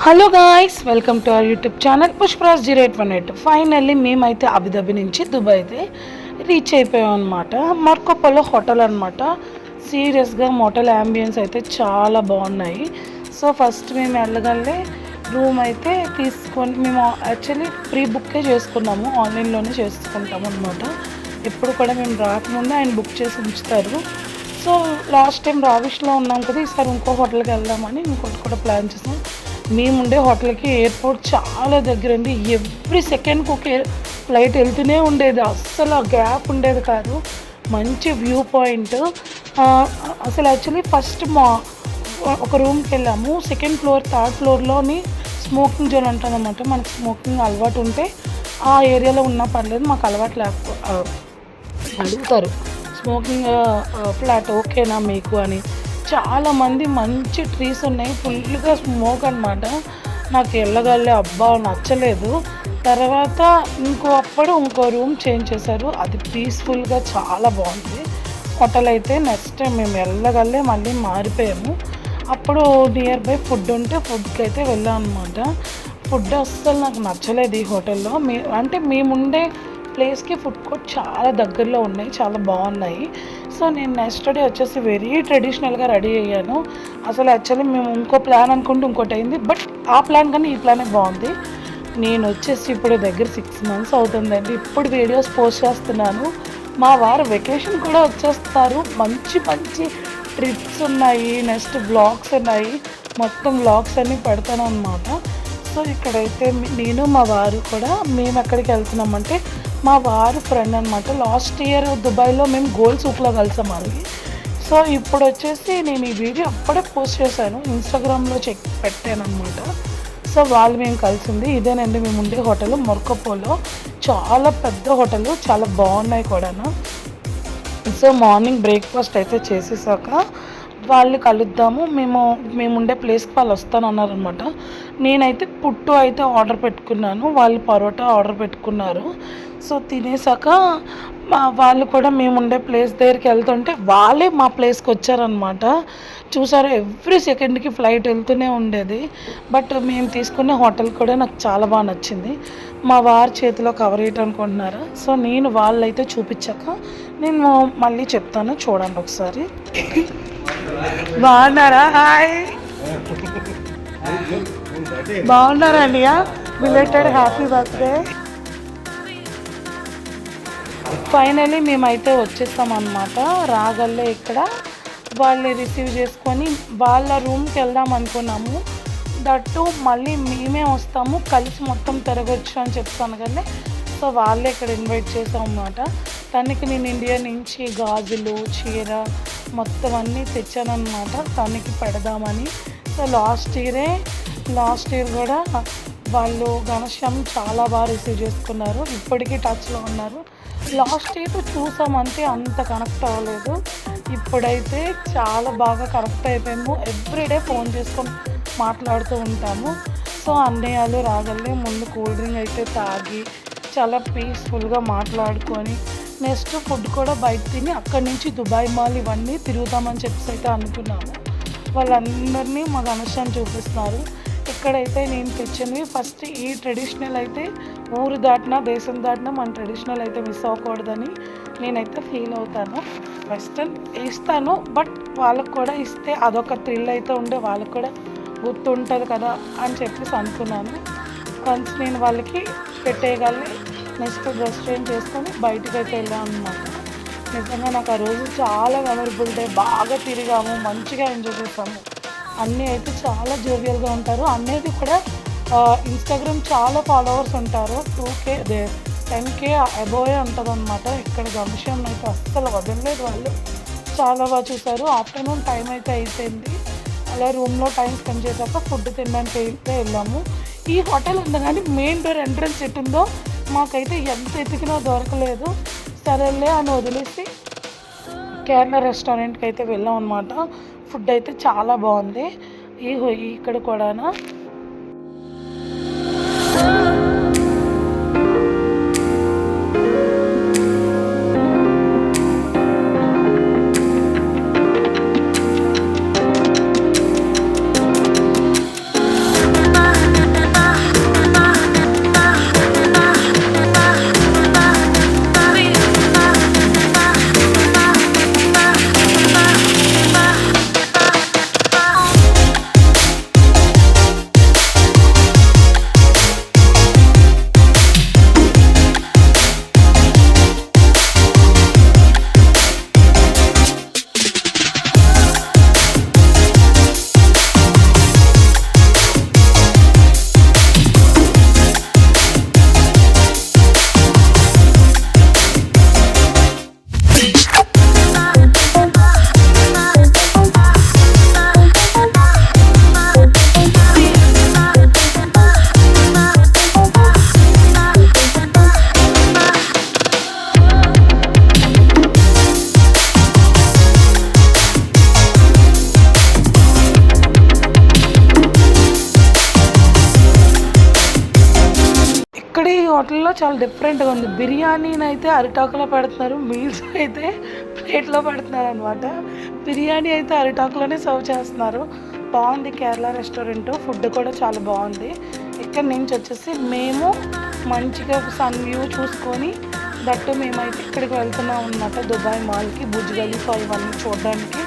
Hello guys, welcome to our YouTube channel Pushparaj 0818. Finally మేమైతే Abu Dhabi నుంచి Dubai అయితే reach అయిపోయాం అనమాట. మార్కోపోలో హోటల్ అనమాట. సీరియస్గా హోటల్ యాంబియన్స్ అయితే చాలా బాగున్నాయి. సో ఫస్ట్ మేము వెళ్ళగలే రూమ్ అయితే తీసుకొని మేము యాక్చువల్లీ ప్రీ బుక్కే చేసుకున్నాము, ఆన్లైన్లోనే చేసుకుంటాము అనమాట. ఎప్పుడు కూడా మేము రాకముందే ఆయన బుక్ చేసి ఉంచుతారు. సో లాస్ట్ టైం రావిష్లో ఉన్నాం కదా, ఈసారి ఇంకో హోటల్కి వెళ్దామని ఇంకోటి కూడా ప్లాన్ చేసాం. మేముండే హోటల్కి ఎయిర్పోర్ట్ చాలా దగ్గర ఉంది. ఎవ్రీ సెకండ్కి ఒక ఫ్లైట్ వెళ్తూనే ఉండేది, అస్సలు గ్యాప్ ఉండేది కాదు. మంచి వ్యూ పాయింట్. అసలు యాక్చువల్లీ ఫస్ట్ ఒక రూమ్కి వెళ్ళాము. సెకండ్ ఫ్లోర్, థర్డ్ ఫ్లోర్లోని స్మోకింగ్ జోన్ అంటారనమాట. మనకి స్మోకింగ్ అలవాటు ఉంటే ఆ ఏరియాలో ఉన్నా పర్లేదు, మాకు అలవాటు అడుగుతారు స్మోకింగ్ ఫ్లాట్ ఓకేనా మీకు అని. చాలామంది మంచి ట్రీస్ ఉన్నాయి, ఫుల్గా స్మోక్ అనమాట. నాకు వెళ్ళగలే అబ్బా నచ్చలేదు. తర్వాత ఇంకో రూమ్ చేంజ్ చేశారు, అది పీస్ఫుల్గా చాలా బాగుంది హోటల్ అయితే. నెక్స్ట్ టైం మేము వెళ్ళగలే మళ్ళీ మారిపోయాము. అప్పుడు నియర్ బై ఫుడ్ ఉంటే ఫుడ్కి అయితే వెళ్ళాం అనమాట. ఫుడ్ అస్సలు నాకు నచ్చలేదు ఈ హోటల్లో. మేముండే ప్లేస్కి ఫుడ్ కోర్ట్ చాలా దగ్గరలో ఉన్నాయి, చాలా బాగున్నాయి. సో నేను నెక్స్ట్ డే వచ్చేసి వెరీ ట్రెడిషనల్గా రెడీ అయ్యాను. అసలు యాక్చువల్లీ మేము ఇంకో ప్లాన్ అనుకుంటే ఇంకోటి అయింది, బట్ ఆ ప్లాన్ కన్నా ఈ ప్లానే బాగుంది. నేను వచ్చేసి ఇప్పుడు దగ్గర 6 months అవుతుందండి, ఇప్పుడు వీడియోస్ పోస్ట్ చేస్తున్నాను. మా వారు వెకేషన్ కూడా వచ్చేస్తారు. మంచి మంచి ట్రిప్స్ ఉన్నాయి, నెక్స్ట్ వ్లాగ్స్ ఉన్నాయి, మొత్తం వ్లాగ్స్ అన్నీ పెడతాను అనమాట. సో ఇక్కడైతే నేను మా వారు కూడా మేము ఎక్కడికి వెళ్తున్నామంటే మా వారు ఫ్రెండ్ అనమాట. లాస్ట్ ఇయర్ దుబాయ్లో మేము గోల్డ్ సూక్లో కలిసాం అది. సో ఇప్పుడు వచ్చేసి నేను ఈ వీడియో అప్పుడే పోస్ట్ చేశాను, ఇన్స్టాగ్రామ్లో పెట్టాను అనమాట. సో వాళ్ళు మేము కలిసింది ఇదేనండి. మేము ఉండే హోటల్ మార్కోపోలో, చాలా పెద్ద హోటల్, చాలా బాగున్నాయి కూడా. సో మార్నింగ్ బ్రేక్ఫాస్ట్ అయితే చేసేసాక వాళ్ళు కలుద్దాము, మేముండే ప్లేస్కి వాళ్ళు వస్తానన్నారనమాట. నేనైతే పుట్టు అయితే ఆర్డర్ పెట్టుకున్నాను, వాళ్ళు పరోటా ఆర్డర్ పెట్టుకున్నారు. సో తినేసాక వాళ్ళు కూడా మేముండే ప్లేస్ దగ్గరికి వెళ్తుంటే వాళ్ళే మా ప్లేస్కి వచ్చారనమాట. చూసారా, ఎవ్రీ సెకండ్కి ఫ్లైట్ వెళ్తూనే ఉండేది. బట్ మేము తీసుకునే హోటల్ కూడా నాకు చాలా బాగా నచ్చింది. మా వారి చేతిలో కవర్ అనుకుంటున్నారా. సో నేను వాళ్ళైతే చూపించాక నేను మళ్ళీ చెప్తాను, చూడండి ఒకసారి. బాగున్నారా? హాయ్, బాగున్నారా అండి? Belated happy birthday. ఫైనలీ మేమైతే వచ్చేస్తామన్నమాట. రాగల్లే ఇక్కడ వాళ్ళని రిసీవ్ చేసుకొని వాళ్ళ రూమ్కి వెళ్దాం అనుకున్నాము. దట్టు మళ్ళీ మేమే వస్తాము, కలిసి మొత్తం తిరగొచ్చు అని చెప్తాను కానీ. సో వాళ్ళే ఇక్కడ ఇన్వైట్ చేసాం అన్నమాట. తనకి నేను ఇండియా నుంచి గాజులు, చీర మొత్తం అన్నీ తెచ్చానమాట తనకి పెడదామని. సో లాస్ట్ ఇయర్ కూడా వాళ్ళు ఘనశ్యామ్ చాలా బాగా రిసీవ్ చేసుకున్నారు, ఇప్పటికీ టచ్లో ఉన్నారు. లాస్ట్ ఇయర్ చూసామంటే అంత కనెక్ట్ అవ్వలేదు, ఇప్పుడైతే చాలా బాగా కనెక్ట్ అయిపోయాము. ఎవ్రీడే ఫోన్ చేసుకొని మాట్లాడుతూ ఉంటాము. సో అన్నయ్యలు రాగలే ముందు కూల్ డ్రింక్ అయితే తాగి చాలా పీస్ఫుల్గా మాట్లాడుకొని నెక్స్ట్ ఫుడ్ కూడా బయట తిని అక్కడి నుంచి దుబాయ్ మాల్ ఇవన్నీ తిరుగుతామని చెప్పేసి అయితే అనుకున్నాము. వాళ్ళందరినీ మా ఘనశ్యామ్ చూపిస్తున్నారు. ఇక్కడైతే నేను తెచ్చినవి ఫస్ట్ ఈ ట్రెడిషనల్ అయితే ఊరు దాటినా దేశం దాటినా మన ట్రెడిషనల్ అయితే మిస్ అవ్వకూడదని నేనైతే ఫీల్ అవుతాను. వెస్ట్రన్ ఇస్తాను, బట్ వాళ్ళకు కూడా ఇస్తే అదొక థ్రిల్ అయితే ఉండే, వాళ్ళకు కూడా గుర్తుంటుంది కదా అని చెప్పేసి అనుకున్నాను. వన్స్ నేను వాళ్ళకి పెట్టేయగలి నెక్స్ట్ డ్రెస్ చేంజ్ చేసుకొని బయటకు అయితే వెళ్ళాను అనమాట. నిజంగా నాకు ఆ రోజు చాలా మెమరబుల్ డే, బాగా తిరిగాము, మంచిగా ఎంజాయ్ చేసాము. అన్నీ అయితే చాలా జోవియల్గా ఉంటారు. అన్నది కూడా ఇన్స్టాగ్రామ్ చాలా ఫాలోవర్స్ ఉంటారు, 2K 10K అబోవే ఉంటుంది అనమాట. ఇక్కడ ఘనశ్యామ్ అయితే అస్సలు వదలలేదు, వాళ్ళు చాలా బాగా చూశారు. ఆఫ్టర్నూన్ టైం అయితే అయిపోయింది, అలా రూమ్లో టైం స్పెండ్ చేశాక ఫుడ్ తినడానికి అయితే వెళ్ళాము. ఈ హోటల్ ఉంది కానీ మెయిన్ డోర్ ఎంట్రన్స్ ఎట్టుందో మాకైతే ఎంత ఎతికినా దొరకలేదు. సరేలే అని వదిలేసి కేరళ రెస్టారెంట్కి అయితే వెళ్ళాం అనమాట. ఫుడ్ అయితే చాలా బాగుంది. ఇక్కడ కూడా ఇక్కడ ఈ హోటల్లో చాలా డిఫరెంట్గా ఉంది. బిర్యానీని అయితే అరిటాకులో పెడుతున్నారు, మీల్స్ అయితే ప్లేట్లో పెడుతున్నారు అనమాట. బిర్యానీ అయితే అరిటాకులోనే సర్వ్ చేస్తున్నారు. బాగుంది కేరళ రెస్టారెంట్, ఫుడ్ కూడా చాలా బాగుంది. ఇక్కడ నుంచి వచ్చేసి మేము మంచిగా సన్ వ్యూ చూసుకొని దట్టు మేమైతే ఇక్కడికి వెళ్తున్నాం అనమాట, దుబాయ్ మాల్కి, బుర్జ్ ఖలీఫా ఇవన్నీ చూడడానికి.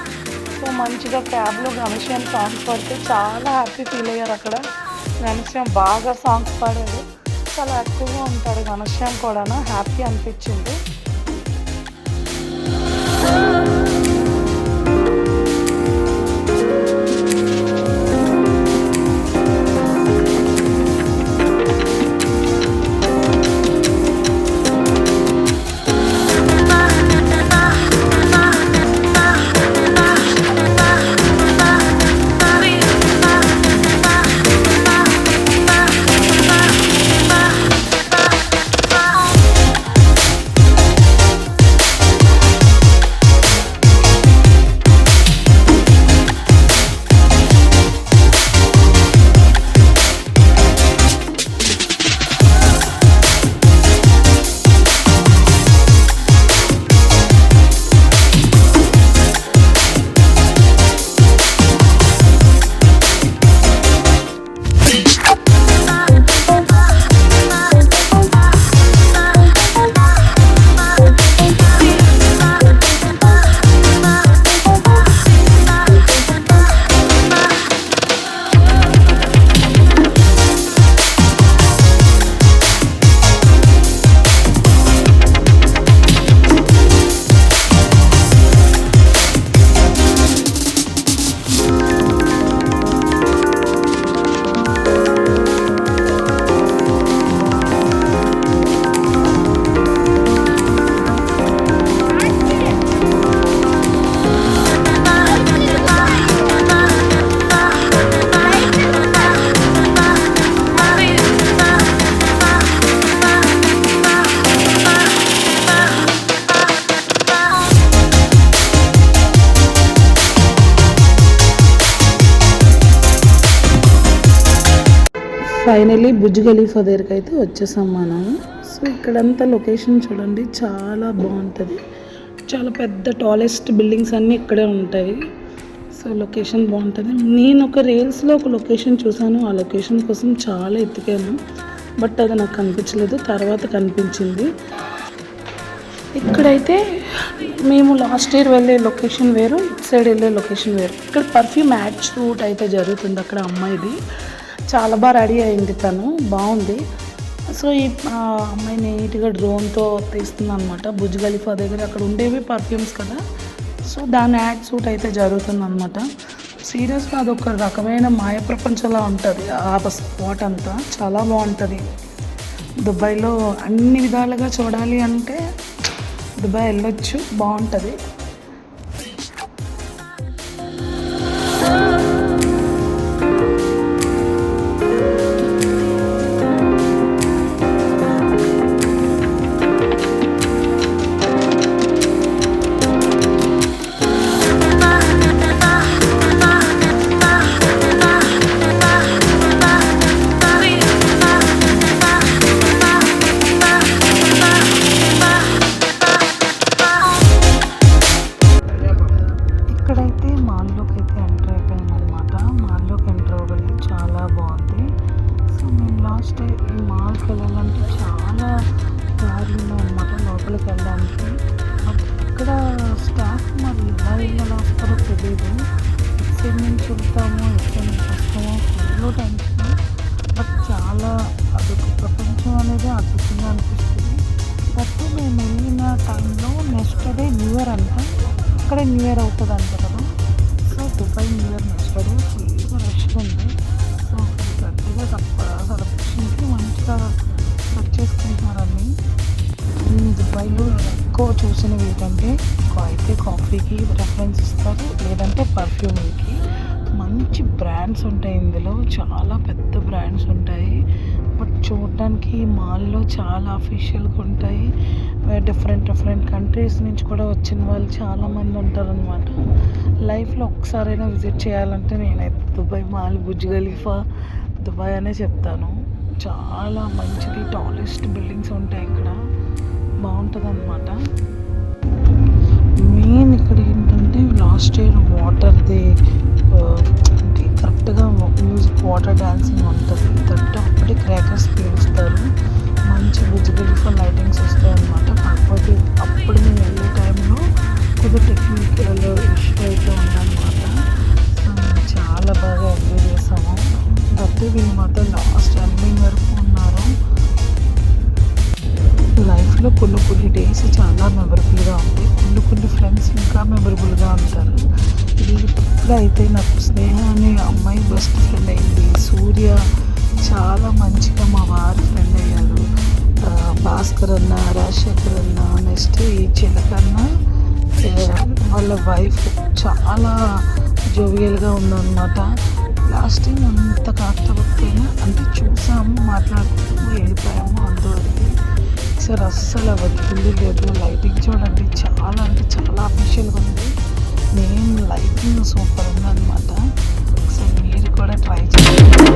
సో మంచిగా క్యాబ్లో గణేశ్యామ్ సాంగ్స్ పాడితే చాలా హ్యాపీ ఫీల్ అయ్యారు. అక్కడ గణేశ్యామ్ బాగా సాంగ్స్ పాడాడు, చాలా యాక్టివ్గా ఉంటాడు గణేశ్యామ్ కూడా, హ్యాపీ అనిపించింది. ఫైనలీ బుర్జ్ ఖలీఫా దగ్గరికి అయితే వచ్చేసాం మనం. సో ఇక్కడంతా లొకేషన్ చూడండి, చాలా బాగుంటుంది. చాలా పెద్ద టాలెస్ట్ బిల్డింగ్స్ అన్నీ ఇక్కడే ఉంటాయి. సో లొకేషన్ బాగుంటుంది. నేను ఒక రీల్స్లో ఒక లొకేషన్ చూసాను, ఆ లొకేషన్ కోసం చాలా ఎతికాను, బట్ అది నాకు కనిపించలేదు, తర్వాత కనిపించింది. ఇక్కడైతే మేము లాస్ట్ ఇయర్ వెళ్ళే లొకేషన్ వేరు, ఇటు సైడ్ వెళ్ళే లొకేషన్ వేరు. ఇక్కడ పర్ఫ్యూమ్ యాడ్ షూట్ అయితే జరుగుతుంది అక్కడ అమ్మాయిది. చాలా బాగా రెడీ అయింది, తను బాగుంది. సో ఈ అమ్మాయి నీట్గా డ్రోన్తో తీస్తుంది అనమాట. బుర్జ్ ఖలీఫా దగ్గర అక్కడ ఉండేవి పర్ఫ్యూమ్స్ కదా, సో దాని యాడ్ షూట్ అయితే జరుగుతుంది అనమాట. సీరియస్గా అదొక రకమైన మాయ ప్రపంచంలా ఉంటుంది ఆ స్పాట్ అంతా, చాలా బాగుంటుంది. దుబాయ్లో అన్ని విధాలుగా చూడాలి అంటే దుబాయ్ వెళ్ళొచ్చు, బాగుంటుంది. చూస్తాము, ఎక్కడ నుంచి వస్తామో ఫుల్ టెన్షన్, బట్ చాలా అదొక ప్రపంచం అనేది అద్భుతంగా అనిపిస్తుంది. బట్ మేము వెళ్ళిన టైంలో నెక్స్ట్ డే న్యూ ఇయర్ అంట, అక్కడే న్యూ ఇయర్ అవుతుంది అంట కదా. So Dubai new year next day ఫుల్గా రష్ ఉంది. సో గట్టిగా సెలబ్రేషన్కి మంచిగా సెట్ చేసుకుంటున్నారని. దుబాయ్లో ఎక్కువ చూసినవి ఏంటంటే అయితే కాఫీకి రెఫరెన్స్ ఇస్తారు, లేదంటే పర్ఫ్యూమ్కి. మంచి బ్రాండ్స్ ఉంటాయి ఇందులో, చాలా పెద్ద బ్రాండ్స్ ఉంటాయి. బట్ చూడడానికి మాల్లో చాలా అఫీషియల్గా ఉంటాయి. డిఫరెంట్ కంట్రీస్ నుంచి కూడా వచ్చిన వాళ్ళు చాలామంది ఉంటారనమాట. లైఫ్లో ఒక్కసారైనా విజిట్ చేయాలంటే నేనైతే Dubai mall, Burj Khalifa, Dubai అనే చెప్తాను. చాలా మంచిది, టాలెస్ట్ బిల్డింగ్స్ ఉంటాయి ఇక్కడ, బాగుంటుంది అనమాట. మెయిన్ ఇక్కడ ఏంటంటే లాస్ట్ ఇయర్ వాటర్ది అంటే కరెక్ట్గా మ్యూజిక్ వాటర్ డాన్సింగ్ ఉంటుంది, దట్ అప్పుడే క్రాకర్స్ పేలుస్తారు, మంచి విజిబుల్ లైటింగ్స్ వస్తాయి అన్నమాట. కాకపోతే అప్పుడు మేము వెళ్ళే టైంలో కొద్దిగా టెక్నికల్ ఇష్యూ అయితే ఉందన్నమాట. సో మేము చాలా బాగా ఎంజాయ్ చేసాము. దట్ వీళ్ళు మాత్రం లాస్ట్ ఎండింగ్ వరకు ఉన్నారు. లైఫ్లో కొన్ని డేస్ చాలా మెమరబుల్గా ఉంటాయి, కొన్ని ఫ్రెండ్స్ ఇంకా మెమరబుల్గా ఉంటారు. ఇప్పుడు అయితే నాకు స్నేహ అనే అమ్మాయి బెస్ట్ ఫ్రెండ్ అయింది. సూర్య చాలా మంచిగా మా వారి ఫ్రెండ్ అయ్యారు. భాస్కర్ అన్న, రాజశేఖర్ అన్న, నెక్స్ట్ ఈ చిలకన్న వాళ్ళ వైఫ్ చాలా జోవియల్గా ఉందన్నమాట. లాస్ట్ టైం అంత కాకపోయినా అంటే చూసాము, మాట్లాడుతూ వెళ్ళిపోయాము అంతవరకు. సార్ అస్సలు వదిలింది లేదు. లైటింగ్ చూడండి, చాలా అంటే చాలా అఫీషియల్గా ఉంది. మెయిన్ లైటింగ్ సూపర్ ఉందన్నమాట. సో మీరు కూడా ట్రై చేయండి.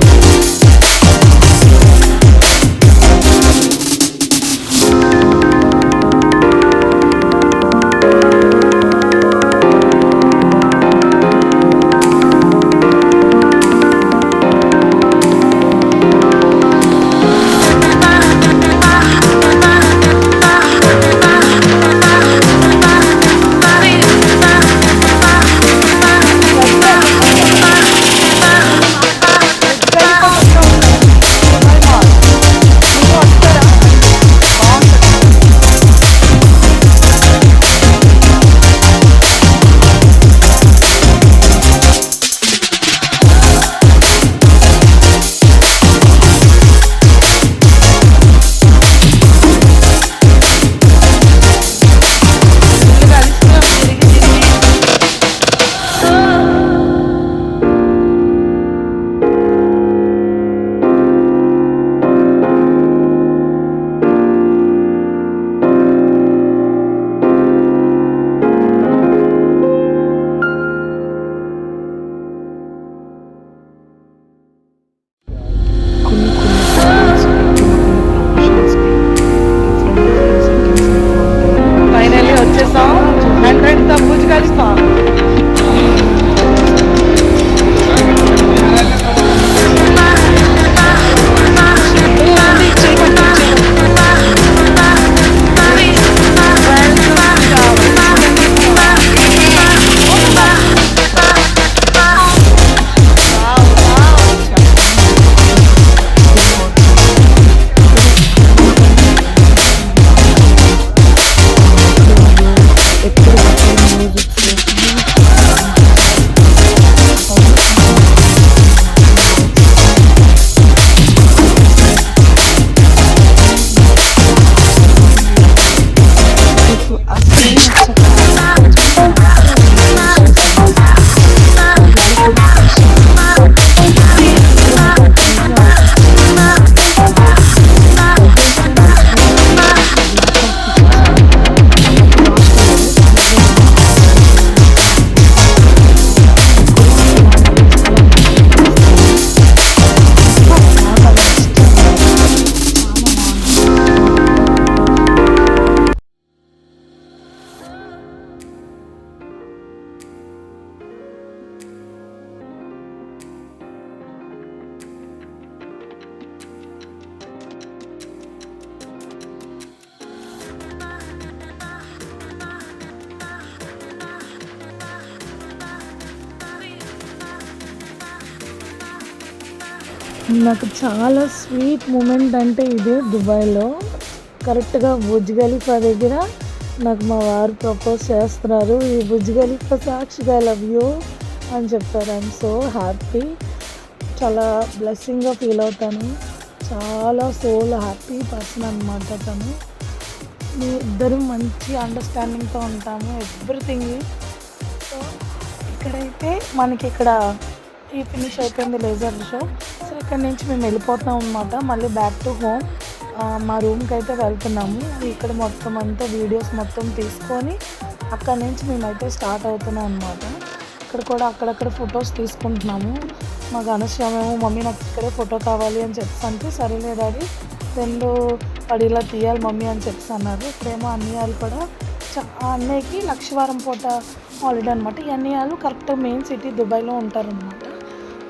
నాకు చాలా స్వీట్ మూమెంట్ అంటే ఇదే. దుబాయ్లో కరెక్ట్గా బుర్జ్ ఖలీఫా దగ్గర నాకు మా వారు ప్రపోజ్ చేస్తున్నారు. ఈ బుర్జ్ ఖలీఫా సాక్షిగా ఐ లవ్ యూ అని చెప్తారు. ఐఎమ్ సో హ్యాపీ, చాలా బ్లెస్సింగ్గా ఫీల్ అవుతాను. చాలా సోల్ హ్యాపీ పర్సన్ అనమాట తను. మీ ఇద్దరు మంచి అండర్స్టాండింగ్తో ఉంటాము ఎవ్రీథింగ్. సో ఇక్కడైతే మనకి ఇక్కడ ఈ ఫినిష్ అయిపోయింది లేజర్ షో. సో ఇక్కడ నుంచి మేము వెళ్ళిపోతాం అనమాట, మళ్ళీ బ్యాక్ టు హోమ్. మా రూమ్కి అయితే వెళ్తున్నాము. ఇక్కడ మొత్తం అంతా వీడియోస్ మొత్తం తీసుకొని అక్కడ నుంచి మేమైతే స్టార్ట్ అవుతున్నాం అనమాట. ఇక్కడ కూడా అక్కడక్కడ ఫొటోస్ తీసుకుంటున్నాము. మాకు అనవసరమేమో మమ్మీ నాకు ఇక్కడే ఫోటో కావాలి అని అంటే సరేలే డాడీ 2 పడిలా తీయాలి మమ్మీ అని అన్నారు. ఇప్పుడేమో అన్నయ్యలు కూడా అన్నయ్యకి లక్షవారం పూట హాలిడే అనమాట. ఈ అన్నయ్యలు కరెక్ట్ మెయిన్ సిటీ దుబాయ్లో ఉంటారనమాట.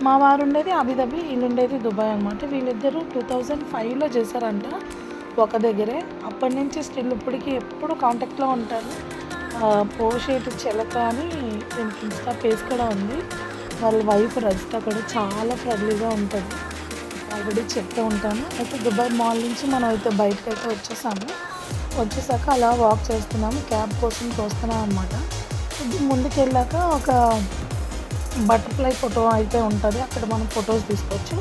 మా వారు ఉండేది అబుదాబి, వీళ్ళు ఉండేది దుబాయ్ అనమాట. వీళ్ళిద్దరూ 2005లో చేశారంట ఒక దగ్గరే. అప్పటి నుంచి స్టిల్ ఇప్పటికీ ఎప్పుడు కాంటాక్ట్లో ఉంటారు. పోషేటి చిలక అని దీనికి ఇన్స్టా పేజ్ కూడా ఉంది. వాళ్ళ వైఫ్ రజిత కూడా చాలా ఫ్రెండ్లీగా ఉంటుంది. ఆల్రెడీ చెప్తూ ఉంటాను. అయితే దుబాయ్ మాల్ నుంచి మనం అయితే బయటకు అయితే వచ్చేసాక అలా వాక్ చేస్తున్నాము. క్యాబ్ కోసం చూస్తున్నాం అనమాట. ముందుకు వెళ్ళాక ఒక బటర్ఫ్లై ఫోటో అయితే ఉంటుంది, అక్కడ మనం ఫొటోస్ తీసుకోవచ్చు.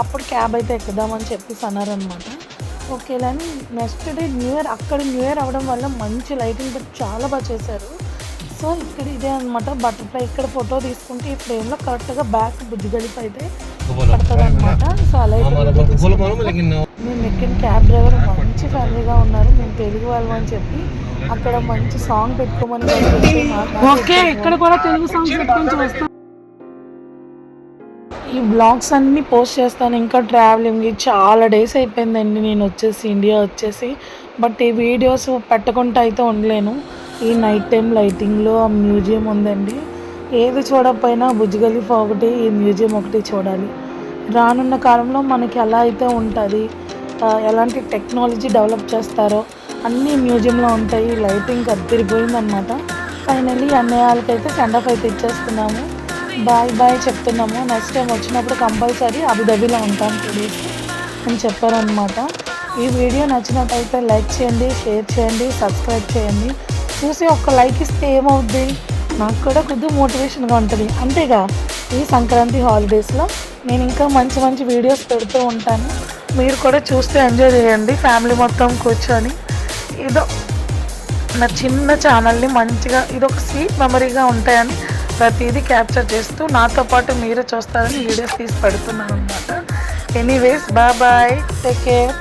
అప్పుడు క్యాబ్ అయితే ఎక్కుదామని అన్నారనమాట. ఓకేలని నెక్స్ట్ డే న్యూ ఇయర్, అక్కడ న్యూ ఇయర్ అవ్వడం వల్ల మంచి లైటింగ్ చాలా బాగా చేశారు. సో ఇక్కడ ఇదే అనమాట బటర్ఫ్లై. ఇక్కడ ఫోటో తీసుకుంటే ఈ ఫ్రేమ్లో కరెక్ట్గా బ్యాక్ బుజ్జిగలిపి అయితే పడుతుంది అనమాట. సో అలా మేము ఎక్కిన క్యాబ్ డ్రైవర్ మంచి ఫ్యామిలీగా ఉన్నారు. మేము తెలుగు వాళ్ళం అని చెప్పి అక్కడ మంచి సాంగ్ పెట్టుకోమని ఇక్కడ కూడా తెలుగు సాంగ్స్ పెట్టుకొని చూస్తాం. ఈ బ్లాగ్స్ అన్నీ పోస్ట్ చేస్తాను. ఇంకా ట్రావెలింగ్ చాలా డేస్ అయిపోయిందండి నేను ఇండియా వచ్చేసి. బట్ ఈ వీడియోస్ పెట్టకుండా అయితే ఉండలేను. ఈ నైట్ టైం లైటింగ్లో ఆ మ్యూజియం ఉందండి. ఏది చూడకపోయినా బుర్జ్ ఖలీఫా ఒకటి, ఈ మ్యూజియం ఒకటి చూడాలి. రానున్న కాలంలో మనకి ఎలా అయితే ఉంటుంది, ఎలాంటి టెక్నాలజీ డెవలప్ చేస్తారో అన్నీ మ్యూజియంలో ఉంటాయి. లైటింగ్ అద్దరిపోయిందనమాట. ఫైనల్లీ అన్నయ్యలకైతే సెండ్ ఆఫ్ అయితే ఇచ్చేస్తున్నాము. బాయ్ చెప్తున్నాము. నెక్స్ట్ టైం వచ్చినప్పుడు కంపల్సరీ అబుదాబిలో ఉంటాం 2 days అని చెప్పారనమాట. ఈ వీడియో నచ్చినట్టయితే లైక్ చేయండి, షేర్ చేయండి, సబ్స్క్రైబ్ చేయండి. చూసి ఒక్క లైక్ ఇస్తే ఏమవుద్ది, నాకు కూడా కొద్దిగా మోటివేషన్గా ఉంటుంది. అంతేగా ఈ సంక్రాంతి హాలిడేస్లో నేను ఇంకా మంచి వీడియోస్ పెడుతూ ఉంటాను. మీరు కూడా చూస్తే ఎంజాయ్ చేయండి ఫ్యామిలీ మొత్తం కూర్చొని. ఏదో నా చిన్న ఛానల్ని మంచిగా ఇదొక స్వీట్ మెమరీగా ఉంటాయని ప్రతిదీ క్యాప్చర్ చేస్తూ నాతో పాటు మీరు చూస్తారని వీడియోస్ తీసి పెడుతున్నాను అనమాట. Anyways bye, take care.